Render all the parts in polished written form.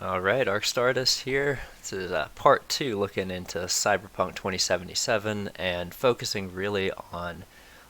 Alright, Arcstardust here. This is part 2 looking into Cyberpunk 2077 and focusing really on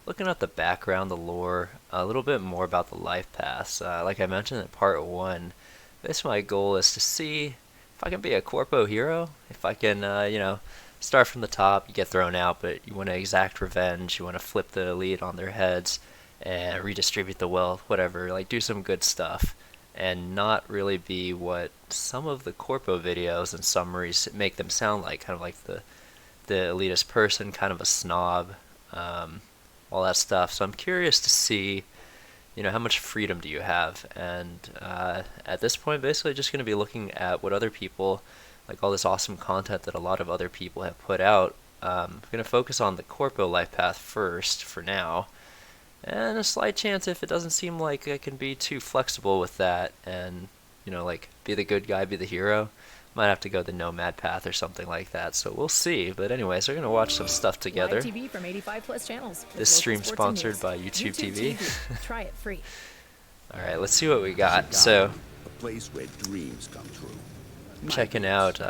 looking at the background, the lore, a little bit more about the life paths. Like I mentioned in part 1, basically my goal is to see if I can be a corpo hero, if I can, start from the top, you get thrown out, but you want to exact revenge, you want to flip the elite on their heads and redistribute the wealth, whatever, like do some good stuff and not really be what some of the corpo videos and summaries make them sound like, kind of like the elitist person, kind of a snob, all that stuff. So I'm curious to see, how much freedom do you have? And at this point, basically just going to be looking at what other people, like all this awesome content that a lot of other people have put out. I'm going to focus on the corpo life path first for now, and a slight chance if it doesn't seem like I can be too flexible with that and, like be the good guy, be the hero. Might have to go the nomad path or something like that, so we'll see. But anyways, we're going to watch some stuff together. Live TV from 85 plus channels. This stream sponsored by YouTube TV. Try it free. Alright, let's see what we got. So, a place where dreams come true. checking out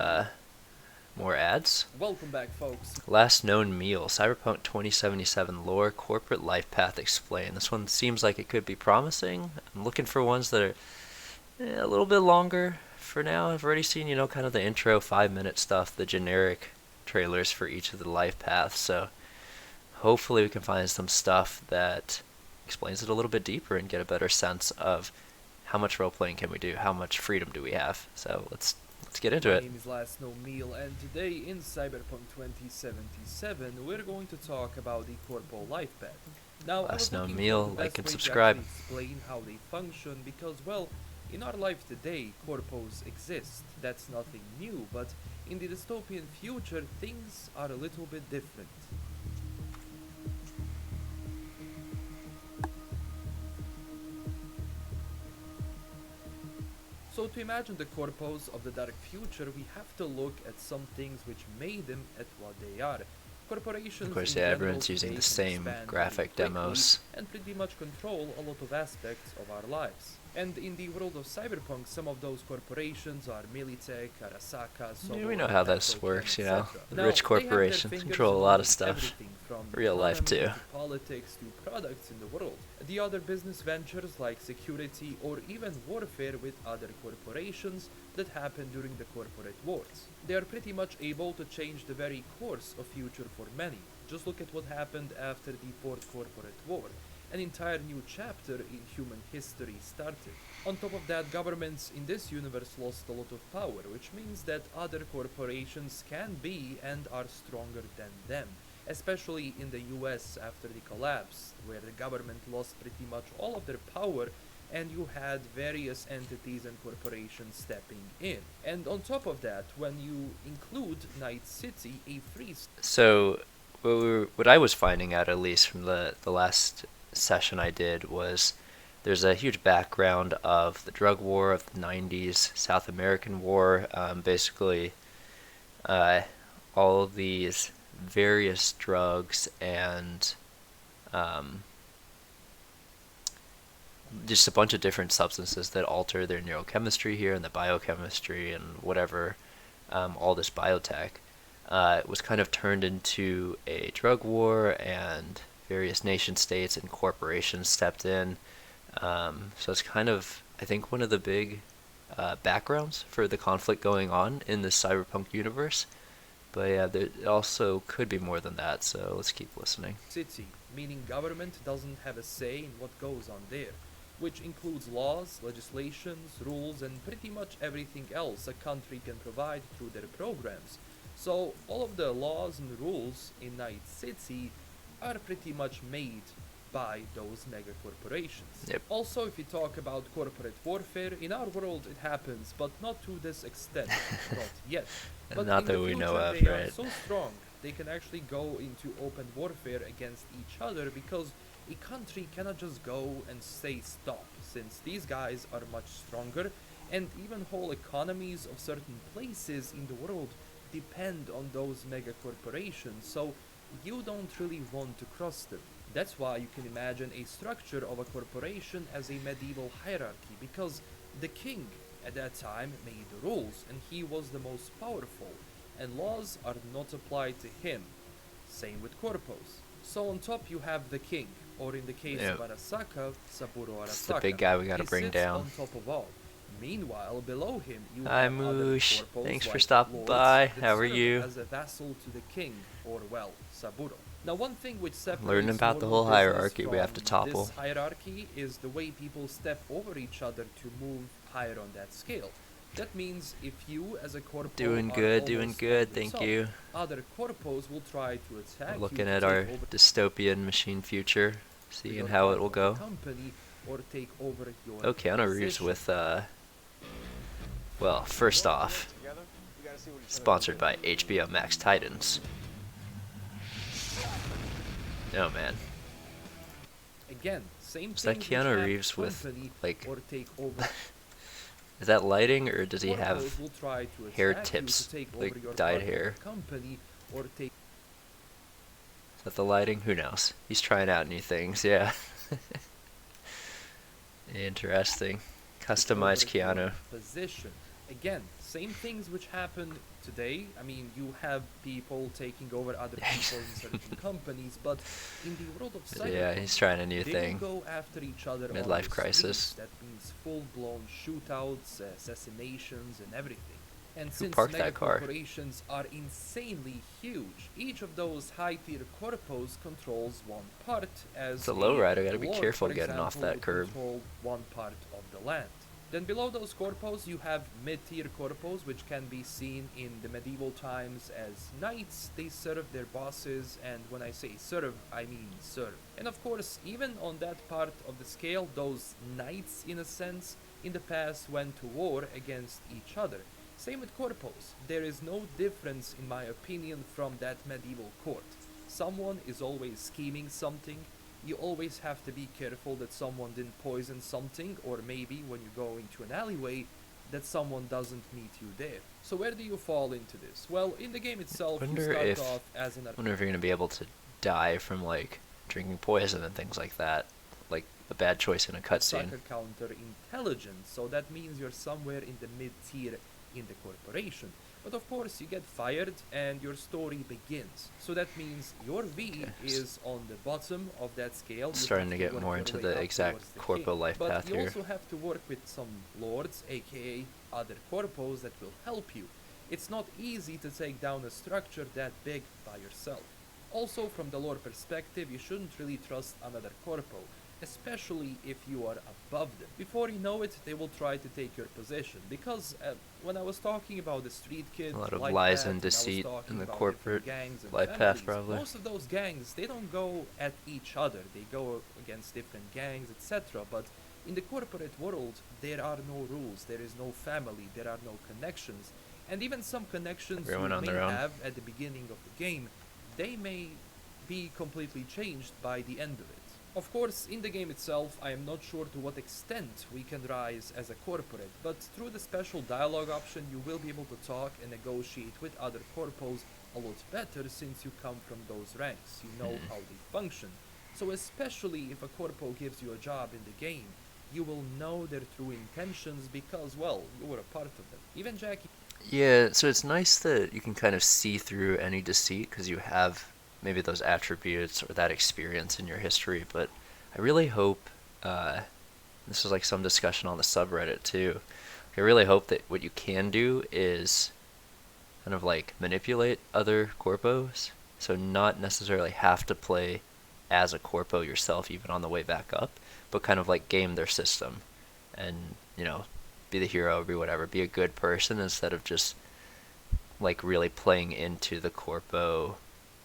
more ads. Welcome back, folks. Last known meal, Cyberpunk 2077 lore, corporate life path explained. This one seems like it could be promising. I'm looking for ones that are a little bit longer for now. I've already seen, kind of the intro 5-minute stuff, the generic trailers for each of the life paths. So hopefully we can find some stuff that explains it a little bit deeper and get a better sense of how much role playing can we do, how much freedom do we have. So let's get into it. My name is Last No Meal, and today in Cyberpunk 2077 we're going to talk about the corpo life path. Now, Last I was No looking Meal, for the like best and way to subscribe. actually explain how they function because, well, in our life today, corpos exist. That's nothing new, but in the dystopian future, things are a little bit different. So to imagine the corpos of the dark future, we have to look at some things which made them at what they are. Corporations Of course, in yeah, general everyone's using today the can same expand graphic very quickly demos. and pretty much control a lot of aspects of our lives. And in the world of Cyberpunk, some of those corporations are Militech, Arasaka, Yeah, we Soho, know how this Network, works, etc. The Now, rich they have their corporations fingers control a in lot of almost stuff. everything from Real life, economy too. to politics to products in the world. The other business ventures like security or even warfare with other corporations that happen during the corporate wars. They are pretty much able to change the very course of future for many. Just look at what happened after the Fourth Corporate War. An entire new chapter in human history started. On top of that, governments in this universe lost a lot of power, which means that other corporations can be and are stronger than them. Especially in the US after the collapse, where the government lost pretty much all of their power and you had various entities and corporations stepping in. And on top of that, when you include Night City, a free... So what I was finding out, at least from the last session I did, was there's a huge background of the drug war of the 90s, South American war, basically all of these various drugs and just a bunch of different substances that alter their neurochemistry here and the biochemistry and whatever, all this biotech. It was kind of turned into a drug war, and various nation states and corporations stepped in. So it's kind of, I think, one of the big backgrounds for the conflict going on in the cyberpunk universe. But yeah, there also could be more than that, so let's keep listening. City, meaning government doesn't have a say in what goes on there, which includes laws, legislations, rules, and pretty much everything else a country can provide through their programs. So all of the laws and rules in Night City are pretty much made by those mega corporations. Yep. Also, if you talk about corporate warfare, in our world it happens, but not to this extent, not yet. But Not in that the we future, know of, they are right? so strong, they can actually go into open warfare against each other because a country cannot just go and say stop, since these guys are much stronger, and even whole economies of certain places in the world depend on those mega corporations, so you don't really want to cross them. That's why you can imagine a structure of a corporation as a medieval hierarchy, because the king at that time made the rules, and he was the most powerful, and laws are not applied to him. Same with corpos. So on top you have the king, or in the case Yep. of Arasaka, Saburo It's the Arasaka. big guy we gotta He bring sits down. on top of all. Meanwhile, below him you Hi have other Moosh, corpos thanks for like stopping lords by. that How are serve you? as a vassal to the king, or well, Saburo. Now one thing which separates Learning about the normal whole business hierarchy we have to from topple. this hierarchy is the way people step over each other to move higher on that scale. That means if you as a corpo Doing are good, almost doing on good, the thank top, you. other corpos will try to attack We're looking you to at take our over dystopian machine future, seeing your how part it will of the go. company or take over your Oh, Keanu Reeves position. with, well, first off, sponsored by HBO Max Titans. Oh man, Again, same is that thing which Keanu have Reeves with, company like, or take over. is that lighting or does he Corpos have will try to hair attack you tips, to take like over your dyed part of hair? the company or take Is that the lighting? Who knows? He's trying out new things, yeah. Interesting. Customized over your Keanu. position. Again, same things which happen today. I mean, you have people taking over other people in certain companies, but in the world of Cyberpunk, Yeah, he's trying a new they thing. will go after each other on Midlife the crisis. streets. That means full-blown shootouts, assassinations, and everything. And since parked mega that car? corporations are insanely huge, each of those high-tier corpos controls one part, as It's a lowrider, gotta be lord, careful for getting off example, that would curb. control one part of the land. Then below those corpos you have mid-tier corpos, which can be seen in the medieval times as knights. They serve their bosses, and when I say serve, I mean serve. And of course, even on that part of the scale, those knights, in a sense, in the past went to war against each other. Same with corpos. There is no difference, in my opinion, from that medieval court. Someone is always scheming something. You always have to be careful that someone didn't poison something, or maybe when you go into an alleyway, that someone doesn't meet you there. So where do you fall into this? Well, in the game itself, you Wonder start if- off as an Wonder if you're gonna be able to die from like drinking poison and things like that, like a bad choice in a cutscene. sucker counter intelligence, so that means you're somewhere in the mid-tier in the corporation. But of course you get fired and your story begins. So that means your V Okay. is on the bottom of that scale. You Starting have to get work more your into way the up exact towards the corpo king. life But path you here. also have to work with some lords, aka other corpos, that will help you. It's not easy to take down a structure that big by yourself. Also, from the lore perspective, you shouldn't really trust another corpo, especially if you are above them. Before you know it, they will try to take your position, because when I was talking about the street kid, A lot of Lifepath, lies and and I was deceit talking in the about corporate different gangs and Lifepath, families, probably. most of those gangs, they don't go at each other, they go against different gangs, etc. But in the corporate world, there are no rules, there is no family, there are no connections, and even some connections Everyone you on may their own. have at the beginning of the game, they may be completely changed by the end of it. Of course, in the game itself, I am not sure to what extent we can rise as a corporate, but through the special dialogue option you will be able to talk and negotiate with other corpos a lot better, since you come from those ranks, you know how they function. So especially if a corpo gives you a job in the game, you will know their true intentions because, well, you were a part of them. Even Jackie. Yeah, so it's nice that you can kind of see through any deceit because you have maybe those attributes or that experience in your history, but I really hope, this was like some discussion on the subreddit too, I really hope that what you can do is kind of like manipulate other corpos, so not necessarily have to play as a corpo yourself even on the way back up, but kind of like game their system and, you know, be the hero, be whatever, be a good person instead of just like really playing into the corpo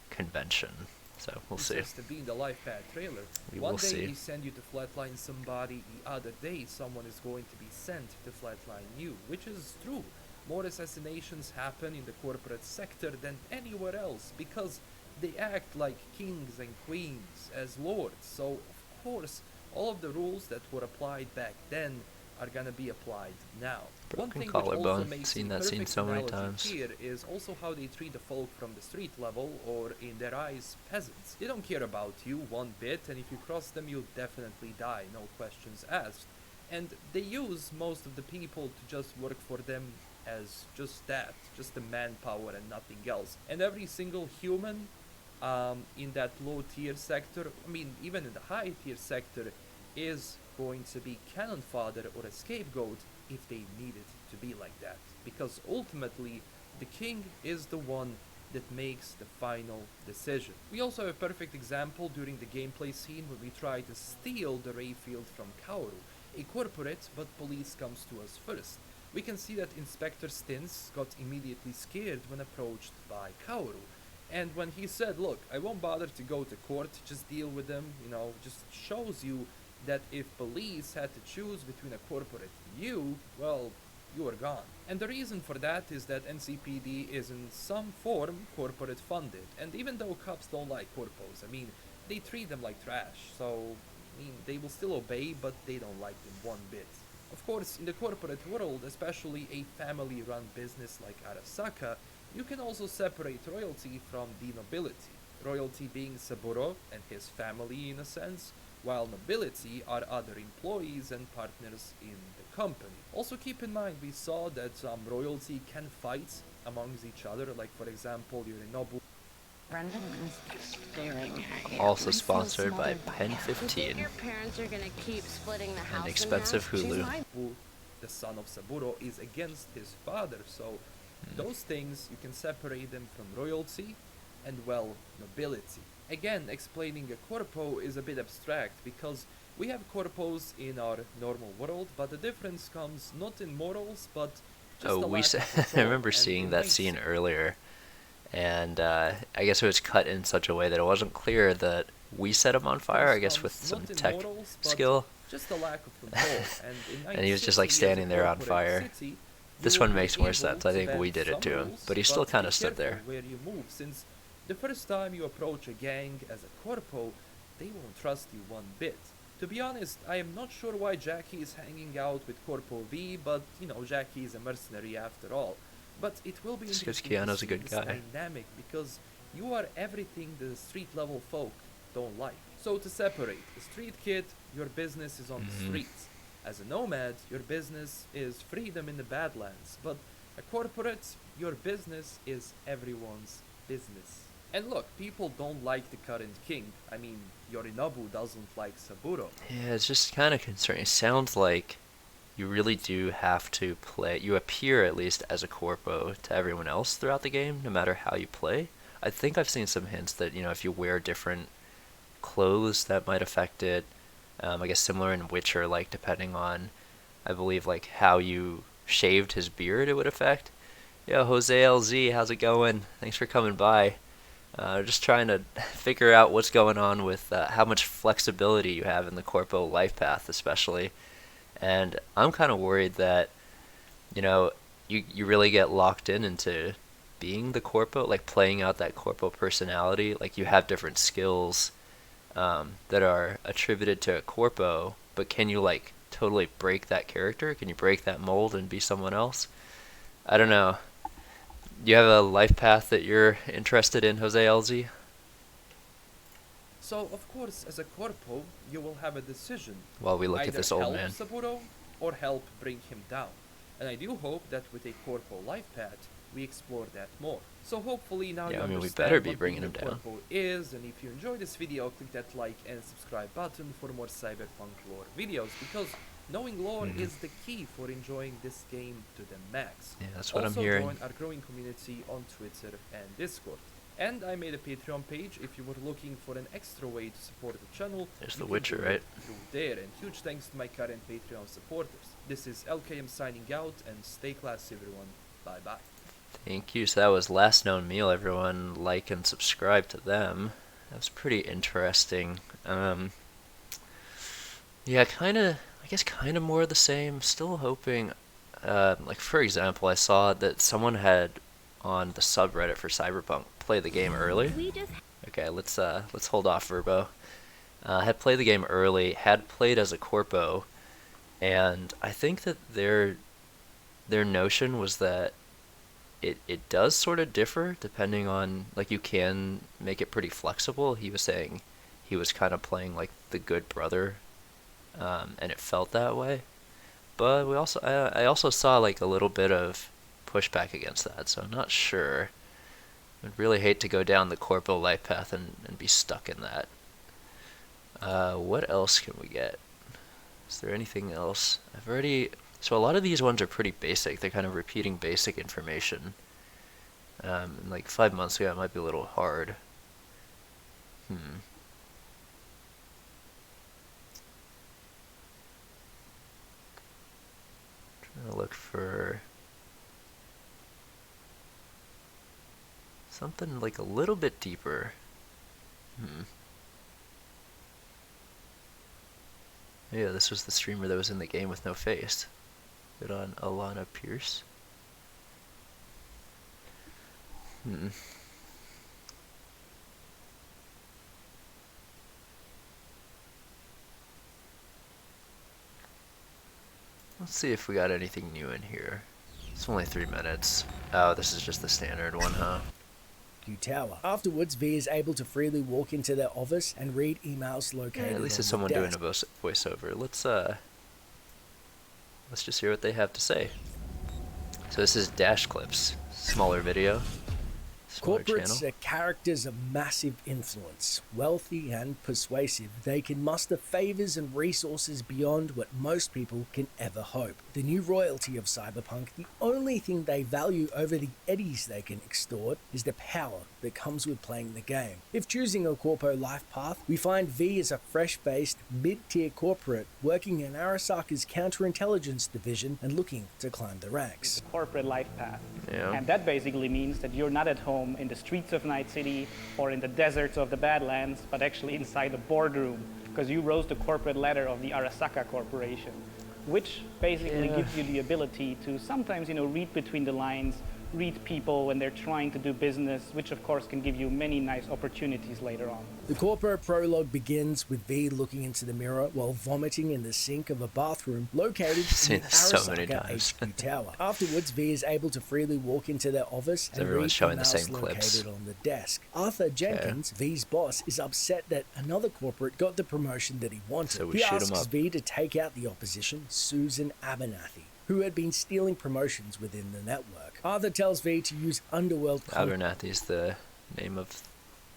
convention. So we'll see. Says to be in the Lifepath trailer. We One will day see. they send you to flatline somebody, the other day someone is going to be sent to flatline you, which is true. More assassinations happen in the corporate sector than anywhere else because they act like kings and queens as lords. So of course, all of the rules that were applied back then are gonna be applied now. One Broken thing which also collarbone. makes Seen the that scene perfect so many analogy times. here is also how they treat the folk from the street level, or in their eyes, peasants. They don't care about you one bit, and if you cross them, you'll definitely die, no questions asked. And they use most of the people to just work for them as just that, just the manpower and nothing else. And every single human in that low tier sector, I mean, even in the high tier sector, is going to be cannon fodder or a scapegoat if they need it to be like that. Because ultimately, the king is the one that makes the final decision. We also have a perfect example during the gameplay scene when we try to steal the Rayfield from Kaoru, a corporate, but police comes to us first. We can see that Inspector Stins got immediately scared when approached by Kaoru. And when he said, look, I won't bother to go to court, just deal with them, just shows you that if police had to choose between a corporate and you, well, you are gone. And the reason for that is that NCPD is in some form corporate funded. And even though cops don't like corpos, I mean, they treat them like trash. So, I mean, they will still obey, but they don't like them one bit. Of course, in the corporate world, especially a family-run business like Arasaka, you can also separate royalty from the nobility. Royalty being Saburo and his family in a sense, while nobility are other employees and partners in the company. Also keep in mind, we saw that royalty can fight amongst each other, like for example Yorinobu. Brendan is staring at you. Also sponsored by Pen You think 15, your parents are gonna keep splitting the house an in expensive half? Hulu. Who, the son of Saburo, is against his father, so those things you can separate them from royalty and, well, nobility. Again, explaining a corpo is a bit abstract because we have corpos in our normal world, but the difference comes not in morals, but just Oh, the lack of I control. remember And seeing in that my scene s- earlier, and I guess it was cut in such a way that it wasn't clear that we set him on fire, I guess with comes some not in tech morals, but skill, just the lack of control. And in Night and he was just City, like as a standing there on corporate fire. city, you This will one be makes more able sense. I to think we bend did it some to him, rules, but he still be kind of stood careful there. where you move, since the first time you approach a gang as a corpo, they won't trust you one bit. To be honest, I am not sure why Jackie is hanging out with Corpo V, but Jackie is a mercenary after all. But it will be Just 'cause interesting to Keanu's a see good this guy. dynamic because you are everything the street level folk don't like. So to separate, a street kid, your business is on the streets. As a nomad, your business is freedom in the Badlands, but a corporate, your business is everyone's business. And look, people don't like the current king. I mean, Yorinobu doesn't like Saburo. Yeah, it's just kind of concerning. It sounds like you really do have to play. You appear at least as a corpo to everyone else throughout the game, no matter how you play. I think I've seen some hints that if you wear different clothes, that might affect it. I guess similar in Witcher, like depending on, I believe like how you shaved his beard, it would affect. Yo, Jose LZ, how's it going? Thanks for coming by. Just trying to figure out what's going on with how much flexibility you have in the corpo life path, especially. And I'm kind of worried that, you really get locked into being the corpo, like playing out that corpo personality. Like you have different skills that are attributed to a corpo, but can you like totally break that character? Can you break that mold and be someone else? I don't know. Do you have a life path that you're interested in, Jose LZ? So, of course, as a corpo, you will have a decision. While we look at Either this old help man. Saburo or help bring him down. And I do hope that with a corpo life path, we explore that more. So hopefully now Yeah, you I mean, we understand better be what bringing being a him down. corpo is, and if you enjoyed this video, click that like and subscribe button for more Cyberpunk lore videos, because knowing lore is the key for enjoying this game to the max. Yeah, that's what Also I'm hearing. join our growing community on Twitter and Discord. And I made a Patreon page if you were looking for an extra way to support the channel. There's you The can Witcher, do right? it through there. And huge thanks to my current Patreon supporters. This is LKM signing out, and stay classy everyone. Bye bye. Thank you. So that was Last Known Meal. Everyone like and subscribe to them. That was pretty interesting. Yeah, I guess kind of more of the same. Still hoping, like for example, I saw that someone had on the subreddit for Cyberpunk play the game early. We just Okay, let's hold off, Verbo. Had played the game early, had played as a corpo, and I think that their notion was that it does sort of differ depending on, like, you can make it pretty flexible. He was saying he was kind of playing like the good brother, and it felt that way. but I also saw like a little bit of pushback against that, so I'm not sure. I'd really hate to go down the corpo life path and be stuck in that. What else can we get? Is there anything else? So a lot of these ones are pretty basic. They're kind of repeating basic information. In like 5 months ago, it might be a little hard. Trying to look for something like a little bit deeper. Yeah, this was the streamer that was in the game with no face. Good on Alana Pierce. Let's see if we got anything new in here. It's only 3 minutes. Oh, this is just the standard one, huh? Tower. Afterwards, V is able to freely walk into their office and read emails located At least on it's the someone doing desk. a voiceover. Let's just hear what they have to say. So this is Dash Clips, smaller video, smaller Corporates channel. are characters of massive influence. Wealthy and persuasive, they can muster favors and resources beyond what most people can ever hope. The new royalty of Cyberpunk, the only thing they value over the eddies they can extort is the power that comes with playing the game. If choosing a corpo life path, we find V as a fresh-faced, mid-tier corporate working in Arasaka's counterintelligence division and looking to climb the ranks. Corporate life path. Yeah. And that basically means that you're not at home in the streets of Night City or in the deserts of the Badlands, but actually inside the boardroom, because you rose the corporate ladder of the Arasaka Corporation, which basically gives you the ability to sometimes, read between the lines, read people when they're trying to do business, which of course can give you many nice opportunities later on. The corpo prologue begins with V looking into the mirror while vomiting in the sink of a bathroom located seen in the this so many Arasaka times. HQ tower. Afterwards, V is able to freely walk into their office and read Everyone's showing the emails same clips. located on the desk. Arthur Jenkins, V's boss, is upset that another corporate got the promotion that he wanted. So we He shoot him asks up. V to take out the opposition, Susan Abernathy, who had been stealing promotions within the network. Arthur tells V to use underworld Abernathy's the name of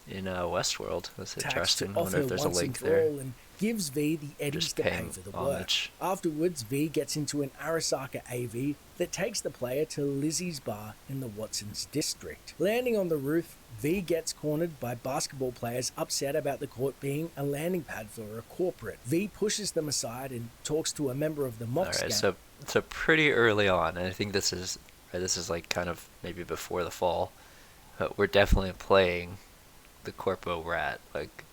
in Westworld. That's tax to interesting. I wonder offer if there's a once and link for there. all and gives V the eddies Just to pay paying for the homage. work. Afterwards, V gets into an Arasaka AV that takes the player to Lizzie's bar in the Watson's district. Landing on the roof, V gets cornered by basketball players upset about the court being a landing pad for a corporate. V pushes them aside and talks to a member of the mock Alright, scout. so pretty early on, and I think this is like kind of maybe before the fall, but we're definitely playing the corpo rat, like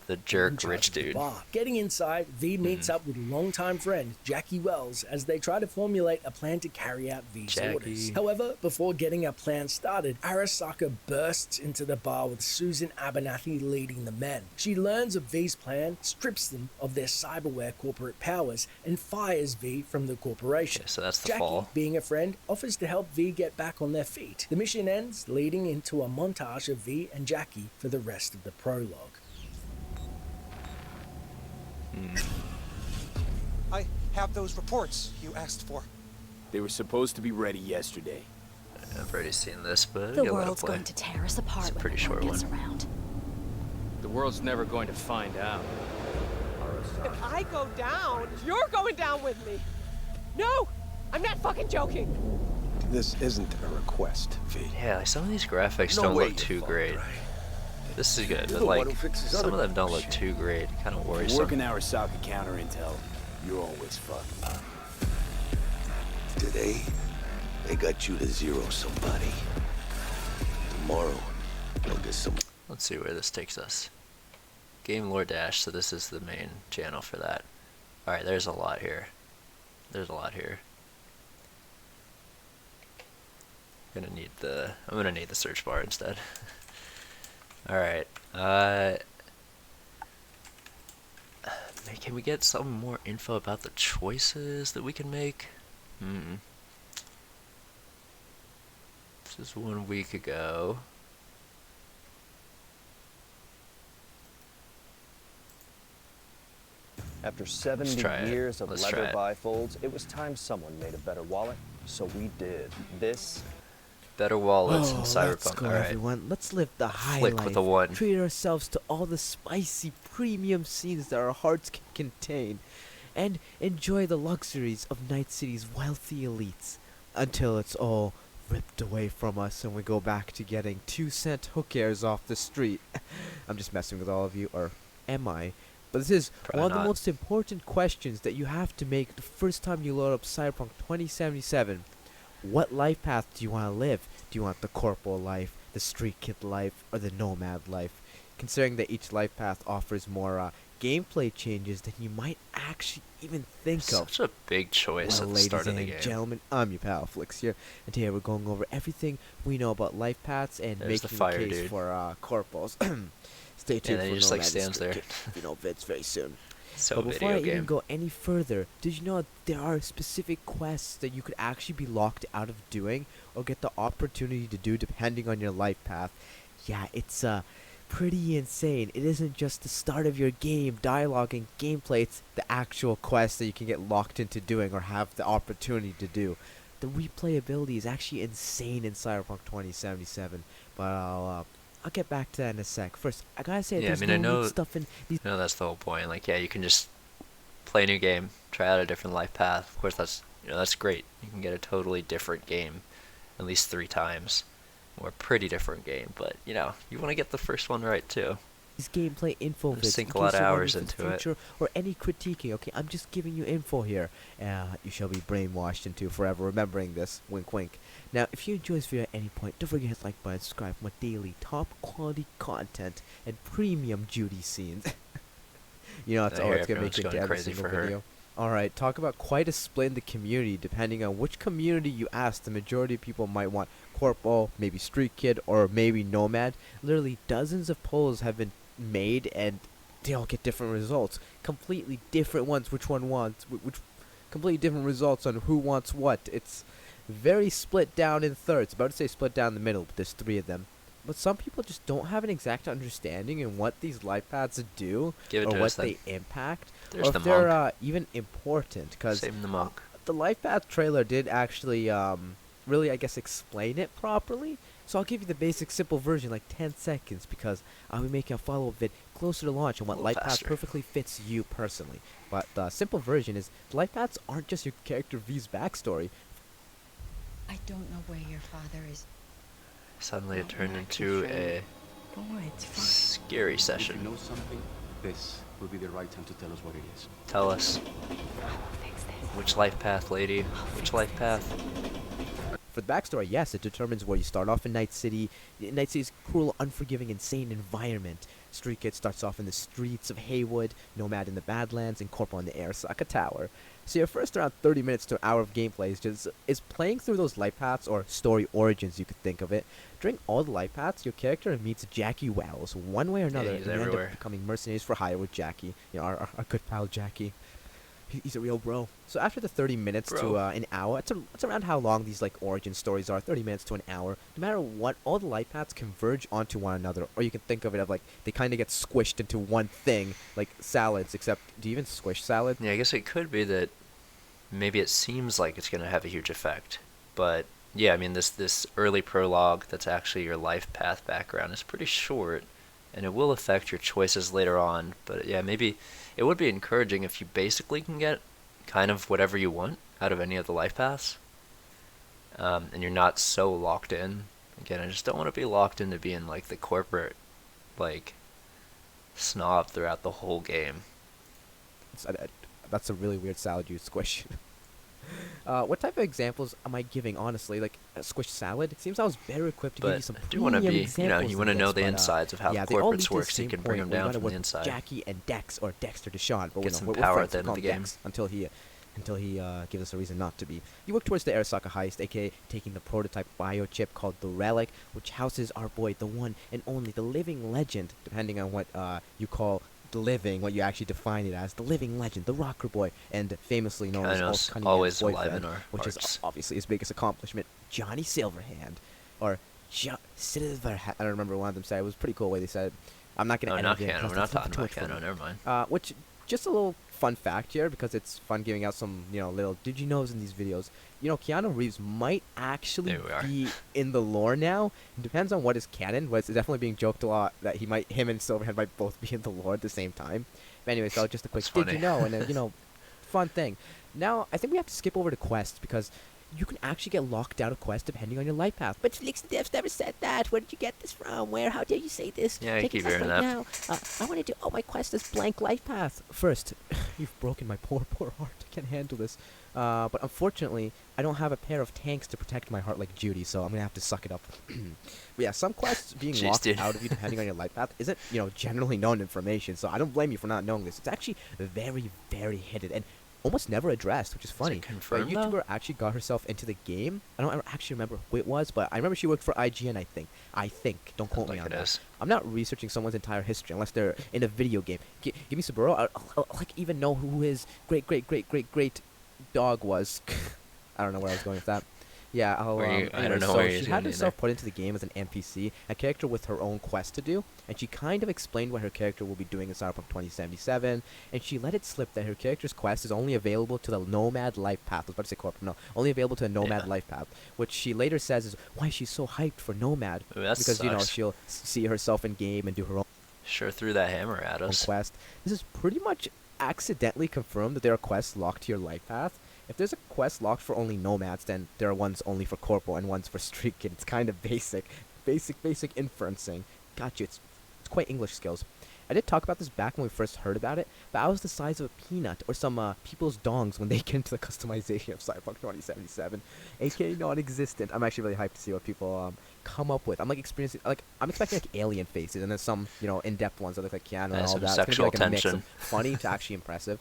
the jerk in charge rich of the dude. bar. Getting inside, V meets up with longtime friend Jackie Wells as they try to formulate a plan to carry out V's Jackie. orders. However, before getting a plan started, Arasaka bursts into the bar with Susan Abernathy leading the men. She learns of V's plan, strips them of their cyberware corporate powers, and fires V from the corporation. Okay, so that's the Jackie, fall. being a friend, offers to help V get back on their feet. The mission ends, leading into a montage of V and Jackie for the rest of the prologue. I have those reports you asked for. They were supposed to be ready yesterday. I've already seen this, but The you'll let it world's play. going to tear us apart It's a when pretty the short war gets one. around. The world's never going to find out. If I go down, you're going down with me. No, I'm not fucking joking. This isn't a request, V. Yeah, like some of these graphics No don't way look you too fought, great. right? This is good, You're but the one like who fixes some other of them don't people's look shit. too great. Kind of You worrisome. work in Arasaka counter intel. You're always fucked. Today, they got you to zero somebody. Tomorrow, they'll get some. Let's see where this takes us. Game Lore Dash, so this is the main channel for that. Alright, there's a lot here. There's a lot here. I'm gonna need the search bar instead. Alright, can we get some more info about the choices that we can make? This is 1 week ago. After 70 years of leather bifolds, it was time someone made a better wallet, so we did. This... Better wallets in Cyberpunk. Let's go, everyone. Let's live the high Flick life. with a 1. Treat ourselves to all the spicy premium scenes that our hearts can contain, and enjoy the luxuries of Night City's wealthy elites until it's all ripped away from us and we go back to getting 2-cent hookers off the street. I'm just messing with all of you, or am I? But this is Probably one of not. the most important questions that you have to make the first time you load up Cyberpunk 2077. What life path do you want to live? Do you want the corporal life, the street kid life, or the nomad life? Considering that each life path offers more gameplay changes than you might actually even think of. Such a big choice at the start of the game. Ladies and gentlemen, I'm your pal Flix here, and today we're going over everything we know about life paths and There's the making fire, a case dude. for corporals. Stay tuned And then for he just like Nomad stands there. You know, vids very soon. So But before I video even game. go any further, did you know there are specific quests that you could actually be locked out of doing or get the opportunity to do depending on your life path? Yeah, it's pretty insane. It isn't just the start of your game, dialogue and gameplay, it's the actual quest that you can get locked into doing or have the opportunity to do. The replayability is actually insane in Cyberpunk 2077, but I'll get back to that in a sec. First, I gotta say, Yeah, I there's mean, I no know, neat stuff in these. I know that's the whole point. Like, yeah, you can just play a new game, try out a different life path. Of course, that's great. You can get a totally different game, at least 3 times, or a pretty different game. But you want to get the first one right too. These gameplay info vids, Sink in a lot case of you're hours wondering if it's into it. future or any critiquing. Okay, I'm just giving you info here. You shall be brainwashed into forever remembering this. Wink, wink. Now, if you enjoy this video at any point, don't forget to hit the like button, subscribe for more daily, top quality content and premium Judy scenes. You know, that's all it's gonna make everyone's into going every crazy single for her. video. Alright, talk about quite a split in the community. Depending on which community you ask, the majority of people might want corpo, maybe street kid, or maybe nomad. Literally dozens of polls have been made, and they all get different results. Completely different ones. Which one wants? Which completely different results on who wants what. It's very split down in thirds. About to say split down the middle, but there's 3 of them. But some people just don't have an exact understanding in what these life paths do, Give it or to what us, then. they impact, There's or the if they're monk. even important. Because Save the monk. the life path trailer did actually really, I guess, explain it properly. So I'll give you the basic simple version, like 10 seconds, because I'll be making a follow-up vid closer to launch on what life path perfectly fits you personally. But the simple version is the life paths aren't just your character V's backstory. I don't know where your father is. Suddenly it turned into a Don't worry, it's fine. scary session. If you know something, this will be the right time to tell us what it is. Tell us. Which life path, lady? Which life path? For the backstory, yes, it determines where you start off in Night City. Night City's cruel, unforgiving, insane environment. Street Kid starts off in the streets of Haywood, Nomad in the Badlands, and Corpo in the Arasaka Tower. So your first around 30 minutes to an hour of gameplay is playing through those life paths, or story origins you could think of it. During all the life paths, your character meets Jackie Wells, one way or another, he's and you end everywhere. up becoming mercenaries for hire with Jackie. You know, our good pal Jackie. He's a real bro. So after the 30 minutes to an hour, it's around how long these like origin stories are, 30 minutes to an hour. No matter what, all the life paths converge onto one another, or you can think of it of like they kind of get squished into one thing, like salads. Except, do you even squish salad? Yeah, I guess it could be that maybe it seems like it's gonna have a huge effect, but yeah, I mean this early prologue that's actually your life path background is pretty short, and it will affect your choices later on. But yeah, maybe it would be encouraging if you basically can get kind of whatever you want out of any of the life paths, and you're not so locked in. Again, I just don't want to be locked into being like the corporate like snob throughout the whole game. That's a really weird salad you squish. What type of examples am I giving, honestly? Like a squish salad? It seems I was better equipped to give you some I do want to premium be, examples you want to than know this, the but, insides of how yeah, the they all corporates lead to work, the so you same can bring point them where down you from gotta the work inside. Jackie and Dex, or Dexter Deshawn, but Get we're some we're power friends, at the we end call of him the game. Dex until he gives us a reason not to be. You work towards the Arasaka heist, aka taking the prototype biochip called the Relic, which houses our boy, the one and only, the living legend, depending on what you call the living, what you actually define it as, the living legend, the rocker boy, and famously known as Kaino's Cunningham's always alive boyfriend, in our which hearts. is obviously his biggest accomplishment, Johnny Silverhand, or Silverhand. I don't remember one of them said it. It was a pretty cool way they said it. I'm not gonna No, edit not it. canon. We're not talking about canon. Never mind. Which just a little fun fact here, because it's fun giving out some, little did you knows in these videos. Keanu Reeves might actually be in the lore now. It depends on what is canon, but it's definitely being joked a lot that him and Silverhand might both be in the lore at the same time. But anyway, so just a quick did you know, and then, fun thing. Now, I think we have to skip over to quests, because you can actually get locked out of quests depending on your life path. But Flix and Devs never said that. Where did you get this from? Where? How dare you say this? Yeah, I keep hearing that. Now. I want to do, my quest is blank life path. First, you've broken my poor heart. I can't handle this. But unfortunately, I don't have a pair of tanks to protect my heart like Judy, so I'm going to have to suck it up. But yeah, some quests being locked out of you depending on your life path isn't, generally known information, so I don't blame you for not knowing this. It's actually very, very hidden and almost never addressed, which is funny. A YouTuber actually got herself into the game. I don't actually remember who it was, but I remember she worked for IGN, I think. Don't quote me on that. I'm not researching someone's entire history unless they're in a video game. Give me Saburo. I'll even know who his great dog was. I don't know where I was going with that. Yeah, I don't know where she had herself put into the game as an NPC, a character with her own quest to do, and she kind of explained what her character will be doing in Cyberpunk 2077, and she let it slip that her character's quest is only available to the Nomad Life Path. I was about to say corpo, no, only available to the Nomad Life Path, which she later says is why she's so hyped for Nomad, because she'll see herself in game and do her own. Sure threw that hammer at us. Quest. This is pretty much accidentally confirmed that there are quests locked to your life path. If there's a quest locked for only nomads, then there are ones only for corpo and ones for street kid. It's kind of basic inferencing. Gotcha. It's quite English skills. I did talk about this back when we first heard about it, but I was the size of a peanut or some people's dongs when they get into the customization of Cyberpunk 2077, aka non-existent. I'm actually really hyped to see what people come up with. I'm expecting alien faces, and then some in-depth ones that look like Keanu and all that. Sexual it's gonna be like tension. A mix of funny to actually impressive.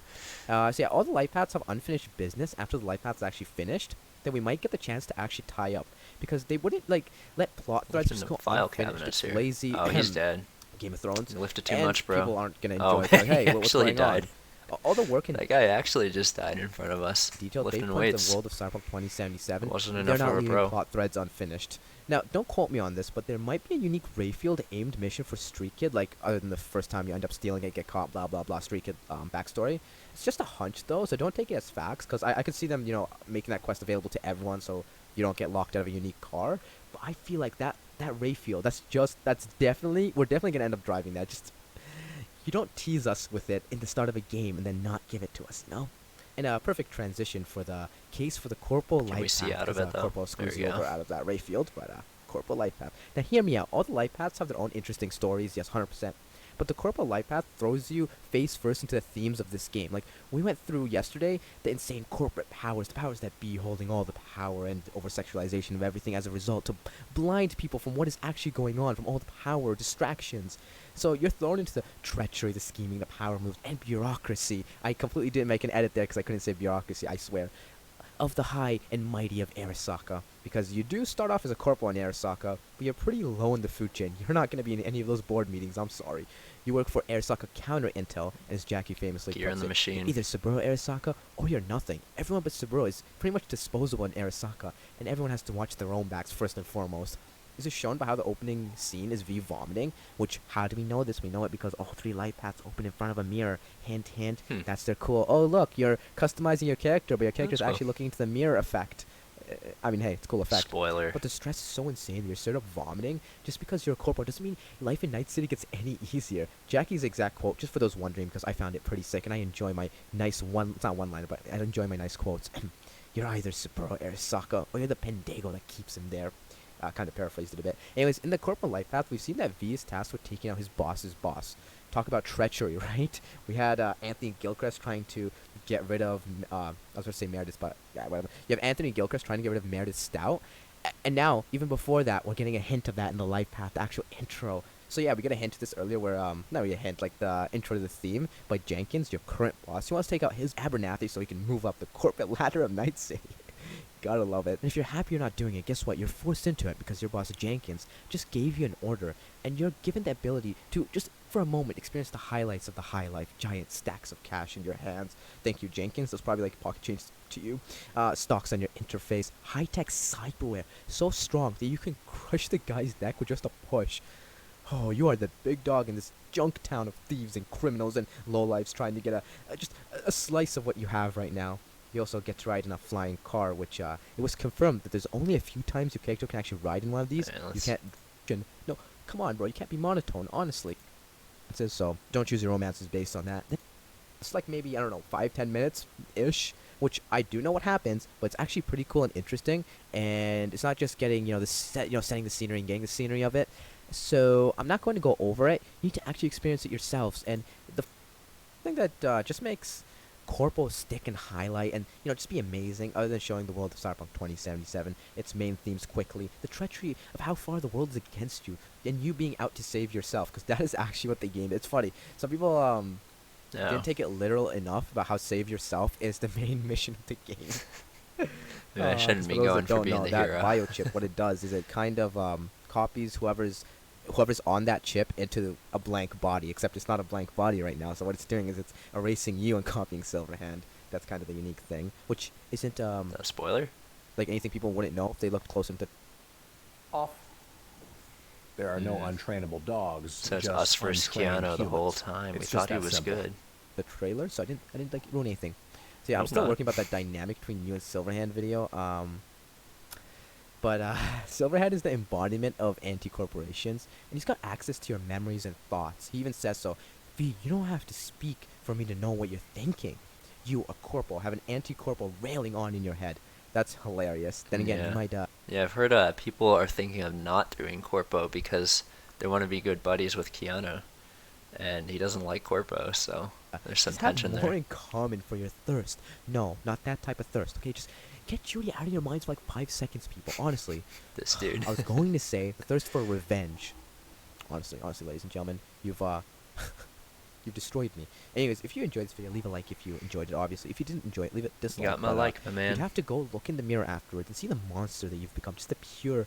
So yeah, all the life paths have unfinished business after the life path is actually finished. Then we might get the chance to actually tie up, because they wouldn't let plot threads just go file unfinished. cabinets It's here. lazy. Oh, he's dead. Game of Thrones. You lifted too and much, bro. People aren't gonna enjoy Oh, it. Like, hey, he what's actually going died. on? All the work in That guy actually just died in front of us. Detailed lifting the weights. world of Cyberpunk 2077. Wasn't They're enough not for a leaving bro. plot threads unfinished. Now, don't quote me on this, but there might be a unique Rayfield aimed mission for Street Kid, like other than the first time you end up stealing it, get caught, blah blah blah. Street Kid backstory. It's just a hunch though, so don't take it as facts, because I could see them making that quest available to everyone, so you don't get locked out of a unique car. But I feel like that Rayfield, we're definitely gonna end up driving that. Just you don't tease us with it in the start of a game and then not give it to us, And a perfect transition for the case for the Corpo Life Path. Can we see out of it, though? Corpo screws you over out of that Rayfield, but Corpo Life Path. Now hear me out. All the life paths have their own interesting stories, yes, 100%. But the Corpo Life Path throws you face first into the themes of this game. Like, we went through yesterday the insane corporate powers, the powers that be holding all the power and over-sexualization of everything as a result to blind people from what is actually going on, from all the power, distractions. So you're thrown into the treachery, the scheming, the power moves, and bureaucracy. I completely didn't make an edit there because I couldn't say bureaucracy, I swear. Of the high and mighty of Arasaka. Because you do start off as a corporal in Arasaka, but you're pretty low in the food chain. You're not going to be in any of those board meetings, I'm sorry. You work for Arasaka Counter Intel, as Jackie famously Gear in the machine. Either Saburo Arasaka, or you're nothing. Everyone but Saburo is pretty much disposable in Arasaka, and everyone has to watch their own backs first and foremost. This is shown by how the opening scene is V vomiting, which, how do we know this? We know it because all three life paths open in front of a mirror. Hint, hint. That's their cool. Oh, look, you're customizing your character, but your character's actually looking into the mirror effect. I mean, hey, it's a cool effect. Spoiler. But the stress is so insane, you're straight up vomiting. Just because you're a corporal doesn't mean life in Night City gets any easier. Jackie's exact quote, just for those wondering, because I found it pretty sick, and I enjoy my nice it's not one-liner, but I enjoy my nice quotes. You're either Saburo Arasaka, or you're the Pendago that keeps him there. Kind of paraphrased it a bit. Anyways, in the Corporal Life Path, we've seen that V is tasked with taking out his boss's boss. Talk about treachery, right? We had Anthony Gilchrist trying to get rid of, I was going to say Meredith, but yeah, whatever. You have Anthony Gilchrist trying to get rid of Meredith Stout. And now, even before that, we're getting a hint of that in the Life Path, the actual intro. So yeah, we get a hint of this earlier where, not really a hint, like the intro to the theme by Jenkins, your current boss. He wants to take out his Abernathy so he can move up the corporate ladder of Night City. Gotta love it. And if you're happy you're not doing it, guess what? You're forced into it because your boss Jenkins just gave you an order, and you're given the ability to just for a moment experience the highlights of the high life. Giant stacks of cash in your hands. Thank you, Jenkins. That's probably like pocket change to you. Stocks on your interface. High-tech cyberware. So strong that you can crush the guy's neck with just a push. Oh, you are the big dog in this junk town of thieves and criminals and lowlifes trying to get just a slice of what you have right now. You also get to ride in a flying car, which it was confirmed that there's only a few times your character can actually ride in one of these. You can't. No, come on, bro. You can't be monotone, honestly. It says so. Don't choose your romances based on that. It's like maybe, I don't know, 5-10 minutes-ish, which I do know what happens, but it's actually pretty cool and interesting. And it's not just getting, setting the scenery and getting the scenery of it. So I'm not going to go over it. You need to actually experience it yourselves. And the thing that just makes corpo stick and highlight and just be amazing, other than showing the world of Cyberpunk 2077, its main themes quickly, the treachery of how far the world is against you, and you being out to save yourself, because that is actually what they gained. It's funny, some people didn't take it literal enough about how save yourself is the main mission of the game. Yeah, I shouldn't be going for being the that hero. biochip, what it does is it kind of copies whoever's on that chip into a blank body, except it's not a blank body right now. So what it's doing is it's erasing you and copying Silverhand. That's kind of the unique thing, which isn't a spoiler. Like anything people wouldn't know if they looked close into. Off. There are no untrainable dogs. So it's just us versus untrained Keanu the whole humans. time. We It's thought just he that was simple. good. The trailer, so I didn't like ruin anything. So yeah, I'm Hope still not. working about that dynamic between you and Silverhand video. But Silverhand is the embodiment of anti-corporations, and he's got access to your memories and thoughts. He even says so. V, you don't have to speak for me to know what you're thinking. You, a corporal, have an anti-corporal railing on in your head. That's hilarious. Then again, you might Yeah, I've heard people are thinking of not doing corpo because they want to be good buddies with Keanu, and he doesn't like corpo, so there's some tension have there. more in common for your thirst. No, not that type of thirst. Okay, just get Judy out of your minds for like 5 seconds, people. Honestly. This dude. I was going to say the thirst for revenge. Honestly, ladies and gentlemen, you've you've destroyed me. Anyways, if you enjoyed this video, leave a like if you enjoyed it, obviously. If you didn't enjoy it, leave a dislike. Got my like, my man. You'd have to go look in the mirror afterwards and see the monster that you've become. Just the pure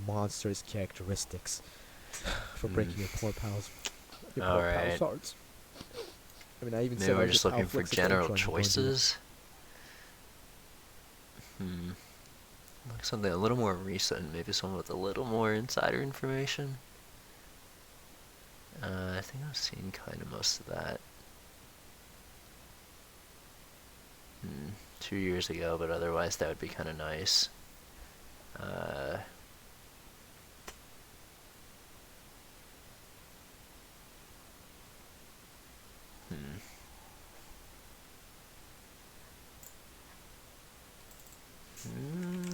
monstrous characteristics for breaking your poor pals. Your poor pals' hearts. I mean, I even Maybe we're just looking for general choices. Like something a little more recent, maybe someone with a little more insider information. I think I've seen kind of most of that. 2 years ago, but otherwise that would be kind of nice.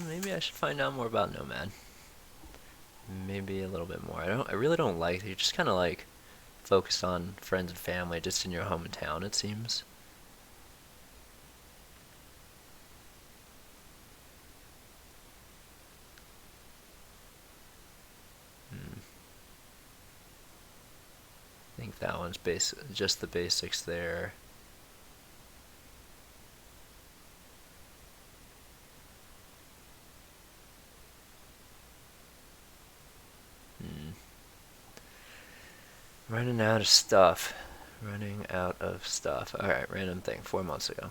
Maybe I should find out more about Nomad. Maybe a little bit more. I really don't like you're just kind of like focused on friends and family just in your hometown, it seems. I think that one's just the basics there. Running out of stuff. Alright, random thing, 4 months ago.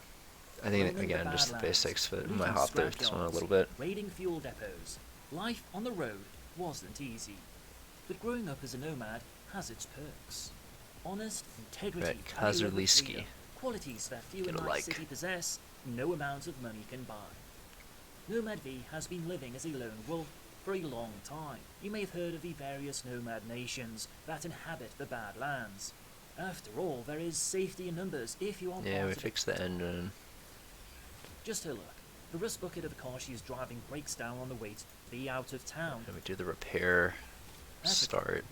I think, again, just the basics, but might hop through this one a little bit. Raiding fuel depots. Life on the road wasn't easy. But growing up as a nomad has its perks. Honest, integrity, Right, Kazerliski. qualities that few in Night City possess, no amount of money can buy. Nomad V has been living as a lone wolf for a long time. You may have heard of the various nomad nations that inhabit the Badlands. After all, there is safety in numbers if you are Yeah, part we of fixed the engine. Just her luck. The rust bucket of the car she is driving breaks down on the way to be out of town. And we do the repair start.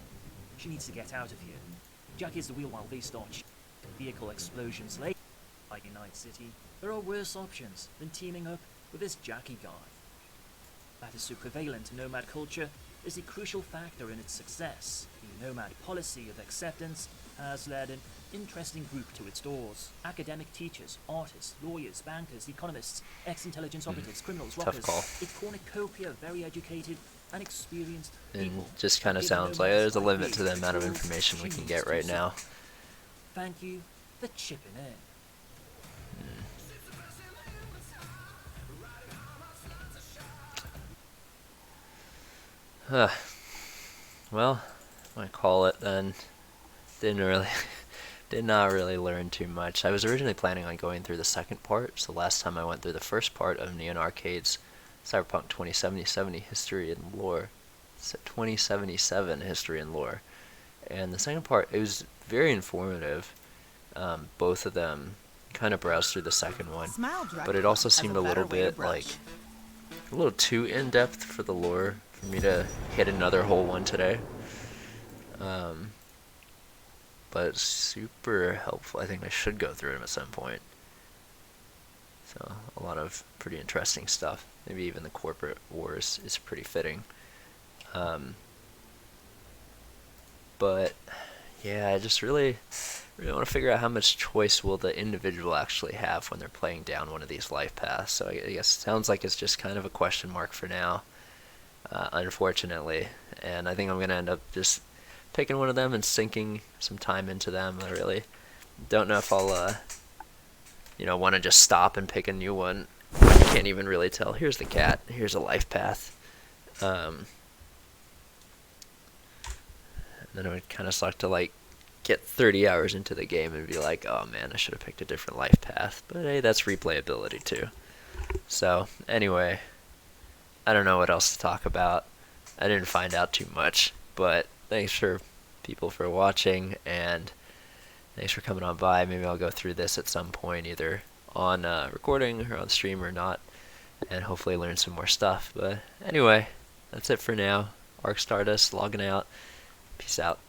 She needs to get out of here. Jack is the wheel while they start vehicle explosions late. Like in Night City, there are worse options than teaming up with this Jackie guy. That is so prevalent in nomad culture is a crucial factor in its success. The nomad policy of acceptance has led an interesting group to its doors. Academic teachers, artists, lawyers, bankers, economists, ex-intelligence operatives, criminals, Tough rockers, call. a cornucopia of very educated and experienced And people. just kind of Even sounds like nomads there's a like limit me to the amount of feel information we can choose get to right now. survive. Thank you for chipping in. Well, I call it then. didn't really, did not really learn too much. I was originally planning on going through the second part, so last time I went through the first part of Neon Arcade's Cyberpunk 2077 History and Lore. It's 2077 History and Lore. And the second part, it was very informative. Both of them kind of browsed through the second one, but it also seemed a little bit like a little too in-depth for the lore for me to hit another whole one today. But super helpful. I think I should go through them at some point. So a lot of pretty interesting stuff. Maybe even the corporate wars is pretty fitting. But yeah, I just really want to figure out how much choice will the individual actually have when they're playing down one of these life paths. So I guess it sounds like it's just kind of a question mark for now, unfortunately. And I think I'm going to end up just picking one of them and sinking some time into them. I really don't know if I'll, want to just stop and pick a new one. You can't even really tell. Here's the cat. Here's a life path. And then it would kind of suck to get 30 hours into the game and be like, oh man, I should have picked a different life path. But hey, that's replayability too. So anyway, I don't know what else to talk about. I didn't find out too much, but thanks for people for watching, and thanks for coming on by. Maybe I'll go through this at some point, either on recording or on stream or not, and hopefully learn some more stuff. But anyway, that's it for now. Arc Stardust logging out. Peace out.